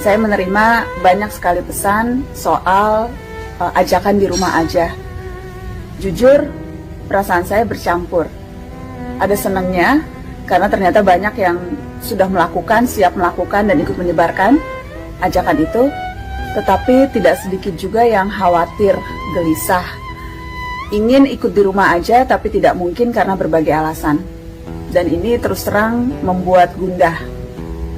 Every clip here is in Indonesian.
Saya menerima banyak sekali pesan soal ajakan di rumah aja. Jujur, perasaan saya bercampur. Ada senangnya, karena ternyata banyak yang sudah melakukan, siap melakukan, dan ikut menyebarkan ajakan itu. Tetapi tidak sedikit juga yang khawatir, gelisah, ingin ikut di rumah aja tapi tidak mungkin karena berbagai alasan. Dan ini terus terang membuat gundah.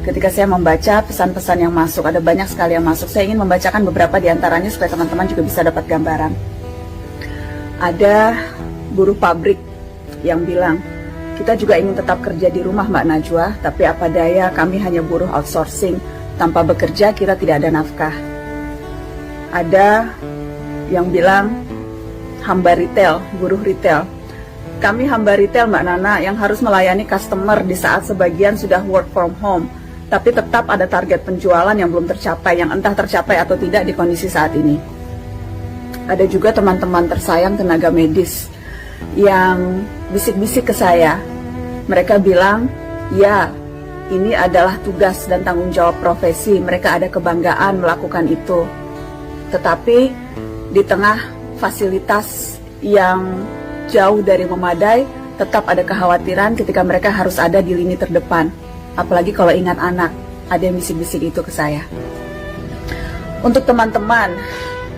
Ketika saya membaca pesan-pesan yang masuk, ada banyak sekali yang masuk. Saya ingin membacakan beberapa di antaranya supaya teman-teman juga bisa dapat gambaran. Ada buruh pabrik yang bilang, kita juga ingin tetap kerja di rumah Mbak Najwa, tapi apa daya kami hanya buruh outsourcing. Tanpa bekerja kita tidak ada nafkah. Ada yang bilang, hamba retail, buruh retail. Kami hamba retail Mbak Nana yang harus melayani customer di saat sebagian sudah work from home. Tapi tetap ada target penjualan yang belum tercapai, yang entah tercapai atau tidak di kondisi saat ini. Ada juga teman-teman tersayang tenaga medis yang bisik-bisik ke saya. Mereka bilang, ya, ini adalah tugas dan tanggung jawab profesi. Mereka ada kebanggaan melakukan itu. Tetapi di tengah fasilitas yang jauh dari memadai, tetap ada kekhawatiran ketika mereka harus ada di lini terdepan. Apalagi kalau ingat anak, ada yang bisik-bisik itu ke saya. Untuk teman-teman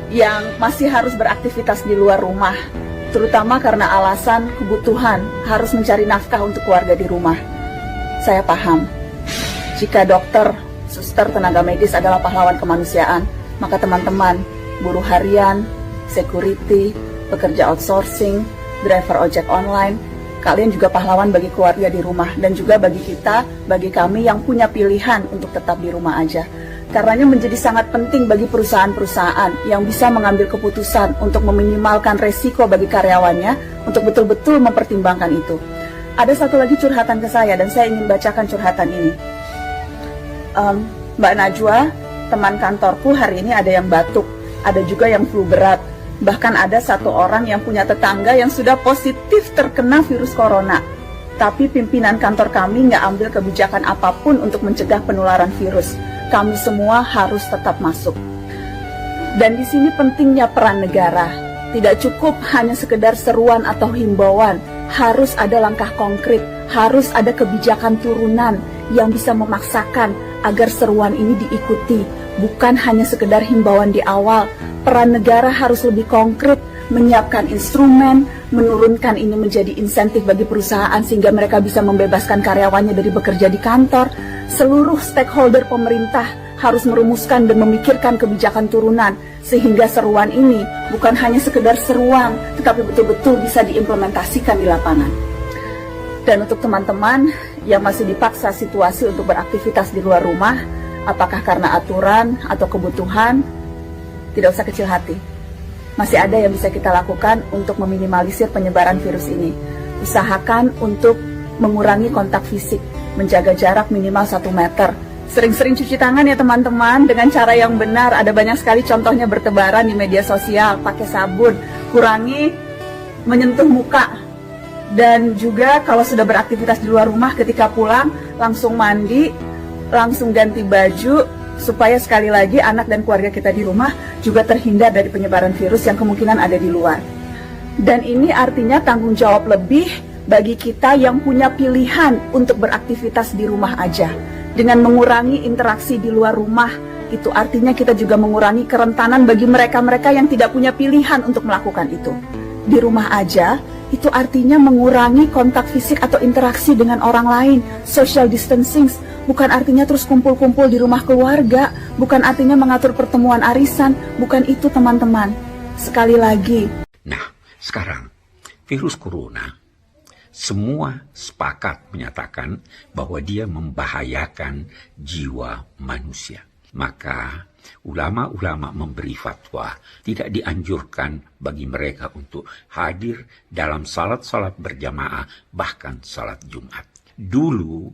yang masih harus beraktivitas di luar rumah, terutama karena alasan kebutuhan harus mencari nafkah untuk keluarga di rumah, saya paham. Jika dokter, suster, tenaga medis adalah pahlawan kemanusiaan, maka teman-teman, buruh harian, security, pekerja outsourcing, driver ojek online, kalian juga pahlawan bagi keluarga di rumah, dan juga bagi kita, bagi kami yang punya pilihan untuk tetap di rumah aja. Karenanya menjadi sangat penting bagi perusahaan-perusahaan yang bisa mengambil keputusan untuk meminimalkan resiko bagi karyawannya untuk betul-betul mempertimbangkan itu. Ada satu lagi curhatan ke saya dan saya ingin bacakan curhatan ini. Mbak Najwa, teman kantorku hari ini ada yang batuk, ada juga yang flu berat. Bahkan ada satu orang yang punya tetangga yang sudah positif terkena virus corona. Tapi pimpinan kantor kami nggak ambil kebijakan apapun untuk mencegah penularan virus. Kami semua harus tetap masuk. Dan di sini pentingnya peran negara. Tidak cukup hanya sekedar seruan atau himbauan. Harus ada langkah konkret. Harus ada kebijakan turunan yang bisa memaksakan agar seruan ini diikuti. Bukan hanya sekedar himbauan di awal. Peran negara harus lebih konkret, menyiapkan instrumen, menurunkan ini menjadi insentif bagi perusahaan sehingga mereka bisa membebaskan karyawannya dari bekerja di kantor. Seluruh stakeholder pemerintah harus merumuskan dan memikirkan kebijakan turunan sehingga seruan ini bukan hanya sekedar seruan, tetapi betul-betul bisa diimplementasikan di lapangan. Dan untuk teman-teman yang masih dipaksa situasi untuk beraktivitas di luar rumah, apakah karena aturan atau kebutuhan, tidak usah kecil hati. Masih ada yang bisa kita lakukan untuk meminimalisir penyebaran virus ini. Usahakan untuk mengurangi kontak fisik, menjaga jarak minimal 1 meter. Sering-sering cuci tangan ya teman-teman, dengan cara yang benar. Ada banyak sekali contohnya bertebaran di media sosial, pakai sabun, kurangi menyentuh muka. Dan juga kalau sudah beraktivitas di luar rumah, ketika pulang langsung mandi, langsung ganti baju, supaya sekali lagi anak dan keluarga kita di rumah juga terhindar dari penyebaran virus yang kemungkinan ada di luar. Dan ini artinya tanggung jawab lebih bagi kita yang punya pilihan untuk beraktivitas di rumah aja. Dengan mengurangi interaksi di luar rumah, itu artinya kita juga mengurangi kerentanan bagi mereka-mereka yang tidak punya pilihan untuk melakukan itu. Di rumah aja, itu artinya mengurangi kontak fisik atau interaksi dengan orang lain, social distancing. Bukan artinya terus kumpul-kumpul di rumah keluarga, bukan artinya mengatur pertemuan arisan, bukan itu teman-teman. Sekali lagi. Nah, sekarang virus corona, semua sepakat menyatakan bahwa dia membahayakan jiwa manusia. Maka ulama-ulama memberi fatwa tidak dianjurkan bagi mereka untuk hadir dalam salat-salat berjamaah, bahkan salat Jumat. Dulu,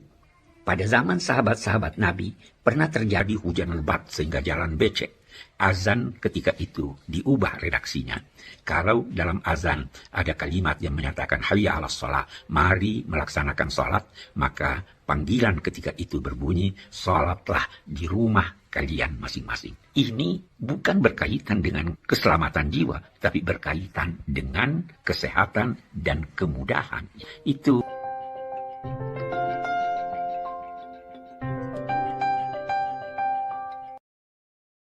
pada zaman sahabat-sahabat Nabi, pernah terjadi hujan lebat sehingga jalan becek. azan ketika itu diubah redaksinya. Kalau dalam azan ada kalimat yang menyatakan hayya 'alas shalah, mari melaksanakan salat, maka panggilan ketika itu berbunyi, salatlah di rumah kalian masing-masing. Ini bukan berkaitan dengan keselamatan jiwa, tapi berkaitan dengan kesehatan dan kemudahan. Itu